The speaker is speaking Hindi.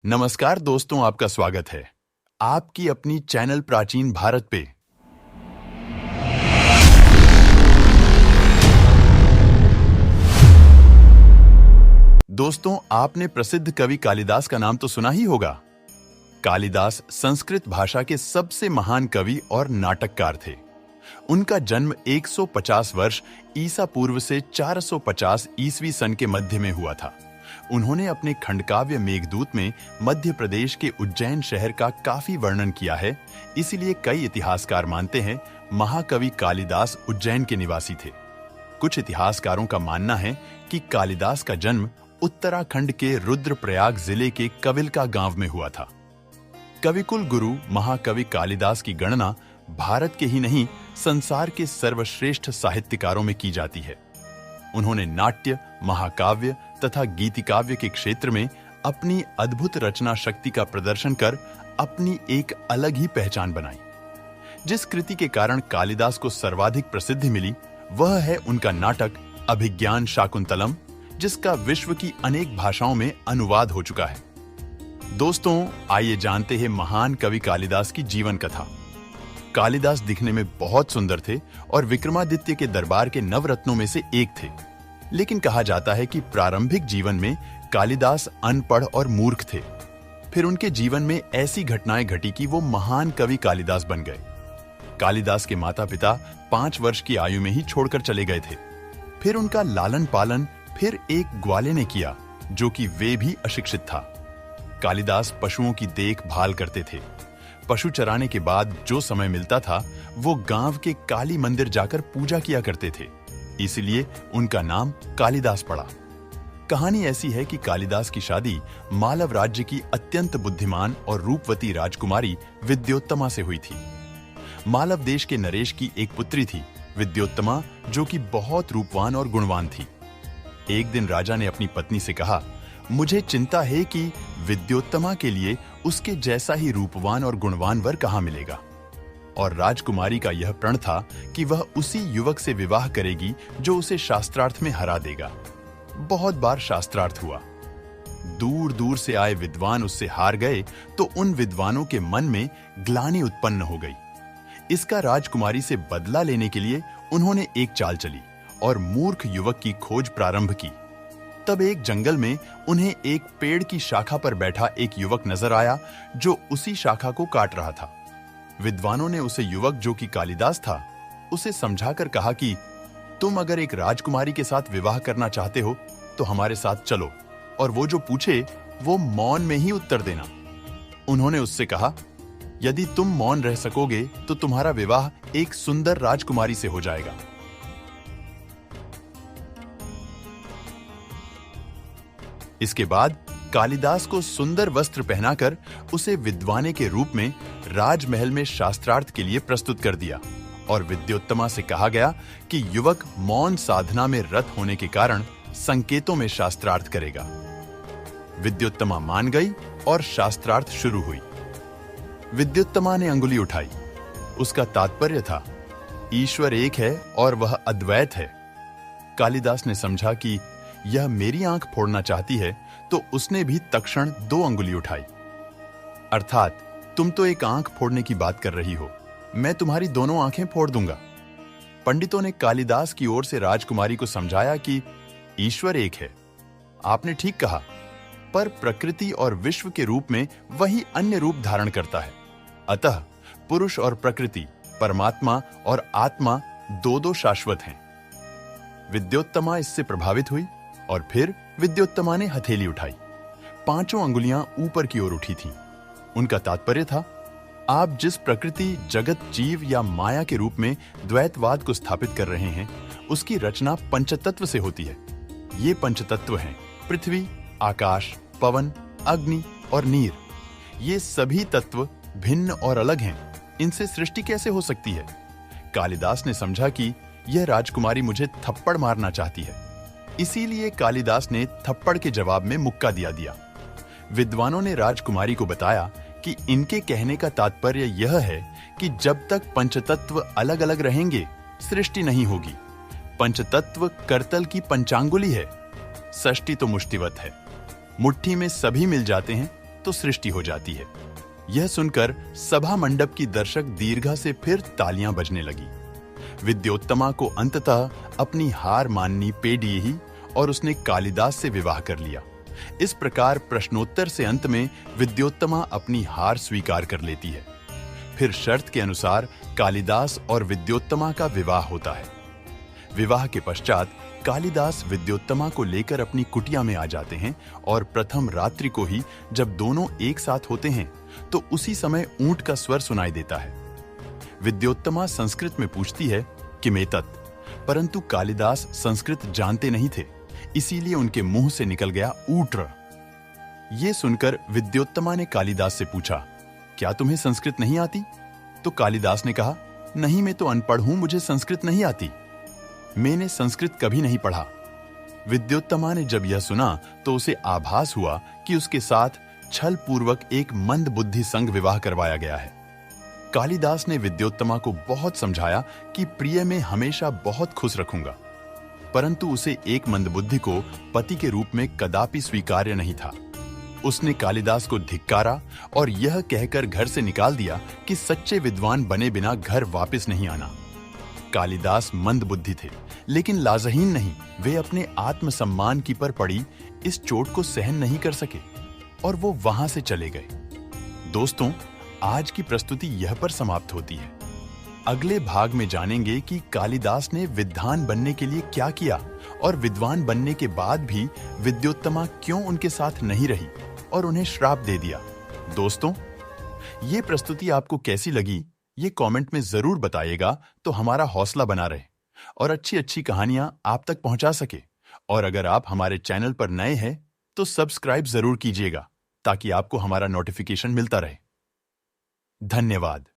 नमस्कार दोस्तों, आपका स्वागत है आपकी अपनी चैनल प्राचीन भारत पे। दोस्तों, आपने प्रसिद्ध कवि कालिदास का नाम तो सुना ही होगा। कालिदास संस्कृत भाषा के सबसे महान कवि और नाटककार थे। उनका जन्म 150 वर्ष ईसा पूर्व से 450 ईस्वी सन के मध्य में हुआ था। उन्होंने अपने खंडकाव्य मेघदूत में मध्य प्रदेश के उज्जैन शहर का काफी वर्णन किया है। इसीलिए कई इतिहासकार मानते हैं महाकवि कालिदास उज्जैन के निवासी थे। कुछ इतिहासकारों का मानना है कि कालिदास का जन्म उत्तराखंड के रुद्रप्रयाग जिले के कविलका गांव में हुआ था। कविकुल गुरु महाकवि कालिदास की गणना भारत के ही नहीं, संसार के सर्वश्रेष्ठ साहित्यकारों में की जाती है। उन्होंने नाट्य, महाकाव्य तथा गीतिकाव्य के क्षेत्र में अपनी अद्भुत रचना शक्ति का प्रदर्शन कर अपनी एक अलग ही पहचान बनाई। जिस कृति के कारण कालिदास को सर्वाधिक प्रसिद्धि मिली वह है उनका नाटक अभिज्ञान शाकुंतलम, जिसका विश्व की अनेक भाषाओं में अनुवाद हो चुका है। दोस्तों, आइए जानते हैं महान कवि कालिदास की जीवन कथा। कालिदास दिखने में बहुत सुंदर थे और विक्रमादित्य के दरबार के नवरत्नों में से एक थे। लेकिन कहा जाता है कि प्रारंभिक जीवन में कालिदास अनपढ़ और मूर्ख थे। फिर उनके जीवन में ऐसी घटनाएं घटी कि वो महान कवि कालिदास बन गए। कालिदास के माता पिता 5 वर्ष की आयु में ही छोड़कर चले गए थे। फिर उनका लालन पालन फिर एक ग्वाले ने किया, जो कि वे भी अशिक्षित था। कालिदास पशुओं की देखभाल करते थे। पशु चराने के बाद जो समय मिलता था वो गांव के काली मंदिर जाकर पूजा किया करते थे। इसलिए उनका नाम कालिदास पड़ा। कहानी ऐसी है कि कालिदास की शादी मालव राज्य की अत्यंत बुद्धिमान और रूपवती राजकुमारी विद्योत्तमा से हुई थी। मालव देश के नरेश की एक पुत्री थी विद्योत्तमा, जो कि बहुत रूपवान और गुणवान थी। एक दिन राजा ने अपनी पत्नी से कहा, मुझे चिंता है कि विद्योत्तमा के लिए उसके जैसा ही रूपवान और गुणवान वर कहाँ मिलेगा। और राजकुमारी का यह प्रण था कि वह उसी युवक से विवाह करेगी जो उसे शास्त्रार्थ में हरा देगा। बहुत बार शास्त्रार्थ हुआ। दूर दूर से आए विद्वान उससे हार गए तो उन विद्वानों के मन में ग्लानि उत्पन्न हो गई। इसका राजकुमारी से बदला लेने के लिए उन्होंने एक चाल चली और मूर्ख युवक की खोज प्रारंभ की। तब एक जंगल में उन्हें एक पेड़ की शाखा पर बैठा एक युवक नजर आया जो उसी शाखा को काट रहा था। विद्वानों ने उसे युवक, जो कि कालिदास था, उसे समझाकर कहा कि तुम अगर एक राजकुमारी के साथ विवाह करना चाहते हो तो हमारे साथ चलो, और वो जो पूछे वो मौन में ही उत्तर देना। उन्होंने उससे कहा, यदि तुम मौन रह सकोगे तो तुम्हारा विवाह एक सुंदर राजकुमारी से हो जाएगा। इसके बाद कालिदास को सुंदर वस्त्र पहनाकर उसे विद्वाने के रूप में राजमहल में शास्त्रार्थ के लिए प्रस्तुत कर दिया और विद्योत्तमा से कहा गया कि युवक मौन साधना में रत होने के कारण संकेतों में शास्त्रार्थ करेगा। विद्योत्तमा मान गई और शास्त्रार्थ शुरू हुई। विद्योत्तमा ने अंगुली उठाई। उसका तात्पर्य था, ईश्वर एक है और वह अद्वैत है। कालिदास ने समझा कि यह मेरी आंख फोड़ना चाहती है, तो उसने भी तत्क्षण 2 अंगुली उठाई। अर्थात, तुम तो एक आंख फोड़ने की बात कर रही हो, मैं तुम्हारी दोनों आंखें फोड़ दूंगा। पंडितों ने कालिदास की ओर से राजकुमारी को समझाया कि ईश्वर एक है, आपने ठीक कहा, पर प्रकृति और विश्व के रूप में वही अन्य रूप धारण करता है। अतः पुरुष और प्रकृति, परमात्मा और आत्मा दो शाश्वत हैं। विद्योत्तमा इससे प्रभावित हुई और फिर विद्योत्तमा ने हथेली उठाई। 5 अंगुलियां ऊपर की ओर उठी थीं। उनका तात्पर्य था, आप जिस प्रकृति, जगत, जीव या माया के रूप में द्वैतवाद को स्थापित कर रहे हैं, उसकी रचना पंचतत्व से होती है। ये पंचतत्व हैं पृथ्वी, आकाश, पवन, अग्नि और नीर। ये सभी तत्व भिन्न और अलग हैं। इनसे सृष्टि कैसे हो सकती है? कालिदास ने समझा कि यह राजकुमारी मुझे थप्पड़ मारना चाहती है। इसीलिए कालिदास ने थप्पड़ के जवाब में मुक्का दिया। विद्वानों ने राजकुमारी को बताया कि इनके कहने का तात्पर्य यह है कि जब तक पंचतत्व अलग अलग रहेंगे, सृष्टि नहीं होगी। पंचतत्व करतल की पंचांगुली है, षष्टि तो मुष्टिवत है। मुट्ठी में सभी मिल जाते हैं तो सृष्टि हो जाती है। यह सुनकर सभा मंडप की दर्शक दीर्घा से फिर तालियां बजने लगी। विद्योत्तमा को अंततः अपनी हार माननी पेड़ी ही और उसने कालिदास से विवाह कर लिया। इस प्रकार प्रश्नोत्तर से अंत में विद्योत्तमा अपनी हार स्वीकार कर लेती है। फिर शर्त के अनुसार कालिदास और विद्योत्तमा का विवाह होता है। विवाह के पश्चात कालिदास विद्योत्तमा को लेकर अपनी कुटिया में आ जाते हैं और प्रथम रात्रि को ही जब दोनों एक साथ होते हैं तो उसी समय ऊंट का स्वर सुनाई देता है। विद्योत्तमा संस्कृत में पूछती है कि मेतत, परंतु कालिदास संस्कृत जानते नहीं थे, इसीलिए उनके मुंह से निकल गया ऊट्र। ये सुनकर विद्योत्तमा ने कालिदास से पूछा, क्या तुम्हें संस्कृत नहीं आती? तो कालिदास ने कहा, नहीं, मैं तो अनपढ़ हूं, मुझे संस्कृत नहीं आती। मैंने संस्कृत कभी नहीं पढ़ा। विद्योत्तमा ने जब यह सुना तो उसे आभास हुआ कि उसके साथ छल पूर्वक एक मंद बुद्धि संग विवाह करवाया गया है। कालिदास ने विद्योत्तमा को बहुत समझाया कि प्रिय में हमेशा बहुत खुश रखूंगा, परंतु उसे एक मंदबुद्धि को पति के रूप में कदापि स्वीकार्य नहीं था। उसने कालिदास को धिक्कारा और यह कहकर घर से निकाल दिया कि सच्चे विद्वान बने बिना घर वापस नहीं आना। कालिदास मंदबुद्धि थे, लेकिन लाजहीन नहीं। वे अपने आत्मसम्मान की पर पड़ी इस चोट को सहन नहीं कर सके और वो वहां से चले गए। दोस्तों, आज की प्रस्तुति यह पर समाप्त होती है। अगले भाग में जानेंगे कि कालिदास ने विद्वान बनने के लिए क्या किया और विद्वान बनने के बाद भी विद्योत्तमा क्यों उनके साथ नहीं रही और उन्हें श्राप दे दिया। दोस्तों, ये प्रस्तुति आपको कैसी लगी ये कमेंट में जरूर बताइएगा, तो हमारा हौसला बना रहे और अच्छी अच्छी कहानियां आप तक पहुंचा सके। और अगर आप हमारे चैनल पर नए हैं तो सब्सक्राइब जरूर कीजिएगा ताकि आपको हमारा नोटिफिकेशन मिलता रहे। धन्यवाद।